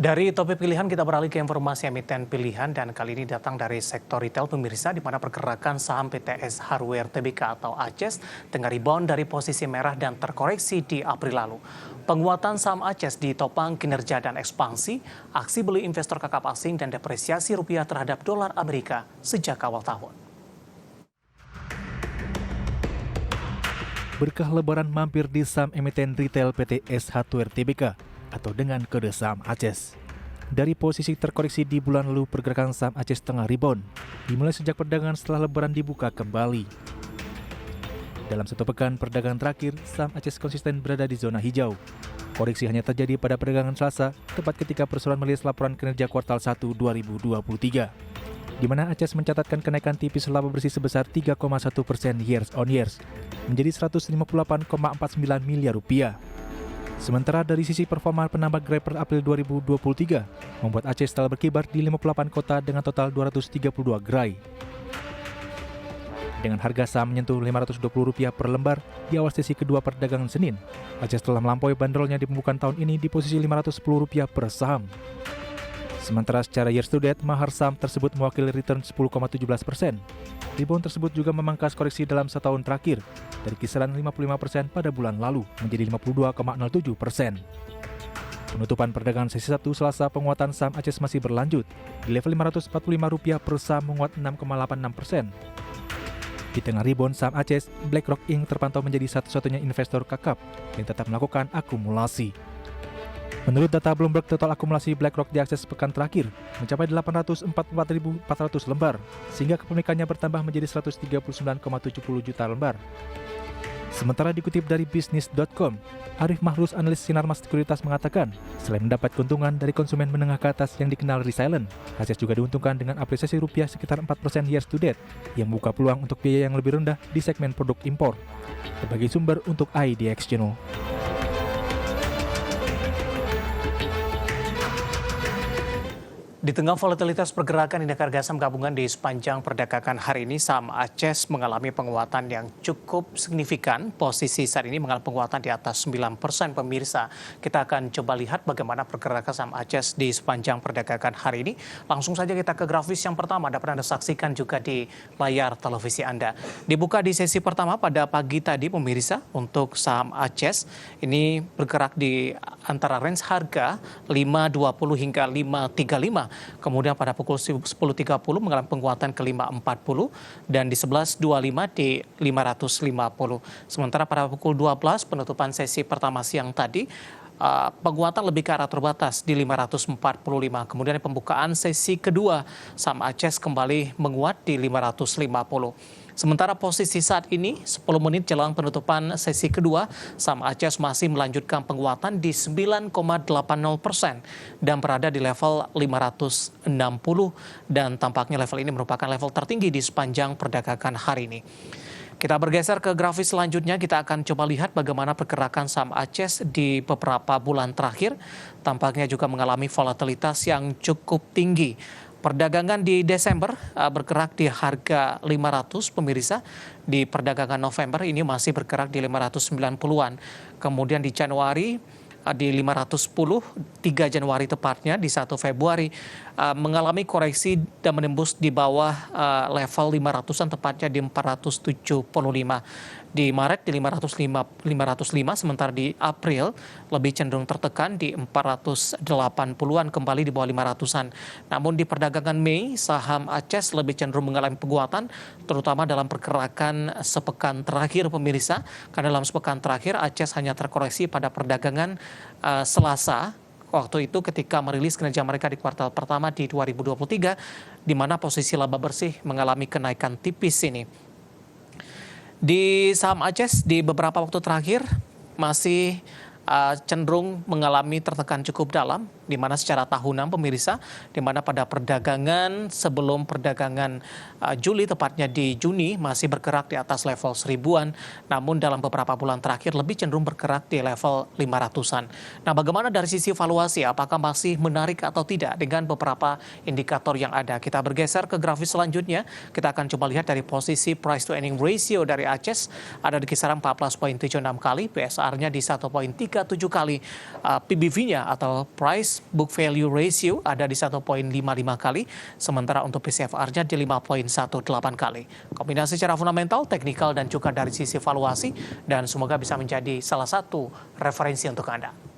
Dari topik pilihan kita beralih ke informasi emiten pilihan dan kali ini datang dari sektor retail pemirsa di mana pergerakan saham PTS Hardware Tbk atau ACES tengah rebound dari posisi merah dan terkoreksi di April lalu. Penguatan saham ACES ditopang kinerja dan ekspansi, aksi beli investor kakap asing dan depresiasi rupiah terhadap dolar Amerika sejak awal tahun. Berkah lebaran mampir di saham emiten retail PTS Hardware Tbk atau dengan kode saham ACES. Dari posisi terkoreksi di bulan lalu, pergerakan saham ACES tengah rebound, dimulai sejak perdagangan setelah lebaran dibuka kembali. Dalam satu pekan perdagangan terakhir, saham ACES konsisten berada di zona hijau. Koreksi hanya terjadi pada perdagangan Selasa, tepat ketika perseroan merilis laporan kinerja kuartal 1 2023, di mana ACES mencatatkan kenaikan tipis laba bersih sebesar 3,1% years on years, menjadi 158,49 miliar rupiah. Sementara dari sisi performa penambah gerai per April 2023, membuat ACES telah berkibar di 58 kota dengan total 232 gerai. Dengan harga saham menyentuh Rp520 per lembar di awal sesi kedua perdagangan Senin, ACES telah melampaui bandrolnya di pembukaan tahun ini di posisi Rp510 per saham. Sementara secara year to date, mahar saham tersebut mewakili return 10,17%. Rebound tersebut juga memangkas koreksi dalam setahun terakhir, dari kisaran 55% pada bulan lalu menjadi 52,07%. Penutupan perdagangan sesi 1 Selasa, penguatan saham ACES masih berlanjut, di level Rp545 per saham menguat 6,86%. Di tengah rebound saham ACES, BlackRock Inc. terpantau menjadi satu-satunya investor kakap yang tetap melakukan akumulasi. Menurut data Bloomberg, total akumulasi BlackRock di ACES pekan terakhir mencapai 844.400 lembar, sehingga kepemilikannya bertambah menjadi 139,70 juta lembar. Sementara dikutip dari bisnis.com, Arif Mahrus, analis Sinarmas Sekuritas mengatakan, selain mendapat keuntungan dari konsumen menengah ke atas yang dikenal resilient, ACES juga diuntungkan dengan apresiasi rupiah sekitar 4% year to date, yang membuka peluang untuk biaya yang lebih rendah di segmen produk impor. Sebagai sumber untuk IDX Channel. Di tengah volatilitas pergerakan indeks harga saham gabungan di sepanjang perdagangan hari ini, saham ACES mengalami penguatan yang cukup signifikan. Posisi saat ini mengalami penguatan di atas 9% pemirsa. Kita akan coba lihat bagaimana pergerakan saham ACES di sepanjang perdagangan hari ini. Langsung saja kita ke grafis yang pertama, dapat Anda saksikan juga di layar televisi Anda. Dibuka di sesi pertama pada pagi tadi pemirsa, untuk saham ACES ini bergerak di antara range harga 5.20 hingga 5.35. Kemudian pada pukul 10.30 mengalami penguatan ke 5.40 dan di 11.25 di 550. Sementara pada pukul 12 penutupan sesi pertama siang tadi, penguatan lebih ke arah terbatas di 545. Kemudian pembukaan sesi kedua, saham ACES kembali menguat di 550. Sementara posisi saat ini, 10 menit jelang penutupan sesi kedua, saham ACES masih melanjutkan penguatan di 9,80% dan berada di level 560 dan tampaknya level ini merupakan level tertinggi di sepanjang perdagangan hari ini. Kita bergeser ke grafis selanjutnya, kita akan coba lihat bagaimana pergerakan saham ACES di beberapa bulan terakhir. Tampaknya juga mengalami volatilitas yang cukup tinggi. Perdagangan di Desember bergerak di harga 500 pemirsa. Di perdagangan November ini masih bergerak di 590-an. Kemudian di Januari di 510, 3 Januari tepatnya di 1 Februari mengalami koreksi dan menembus di bawah level 500-an tepatnya di 475. Di Maret di 505, sementara di April lebih cenderung tertekan di 480-an, kembali di bawah 500-an. Namun di perdagangan Mei, saham ACES lebih cenderung mengalami penguatan, terutama dalam pergerakan sepekan terakhir pemirsa, karena dalam sepekan terakhir ACES hanya terkoreksi pada perdagangan Selasa. Waktu itu ketika merilis kinerja mereka di kuartal pertama di 2023, di mana posisi laba bersih mengalami kenaikan tipis ini. Di saham ACES di beberapa waktu terakhir masih cenderung mengalami tertekan cukup dalam, di mana secara tahunan pemirsa, di mana pada perdagangan sebelum perdagangan Juli, tepatnya di Juni, masih bergerak di atas level 1000-an, namun dalam beberapa bulan terakhir lebih cenderung bergerak di level 500-an. Nah, bagaimana dari sisi valuasi, apakah masih menarik atau tidak dengan beberapa indikator yang ada? Kita bergeser ke grafis selanjutnya, kita akan coba lihat dari posisi price to earning ratio dari ACES ada di kisaran 14,76 kali, PSR-nya di 1,3 kali. PBV-nya atau Price Book Value Ratio ada di 1,55 kali, sementara untuk PCFR-nya di 5,18 kali. Kombinasi secara fundamental, teknikal, dan juga dari sisi valuasi, dan semoga bisa menjadi salah satu referensi untuk Anda.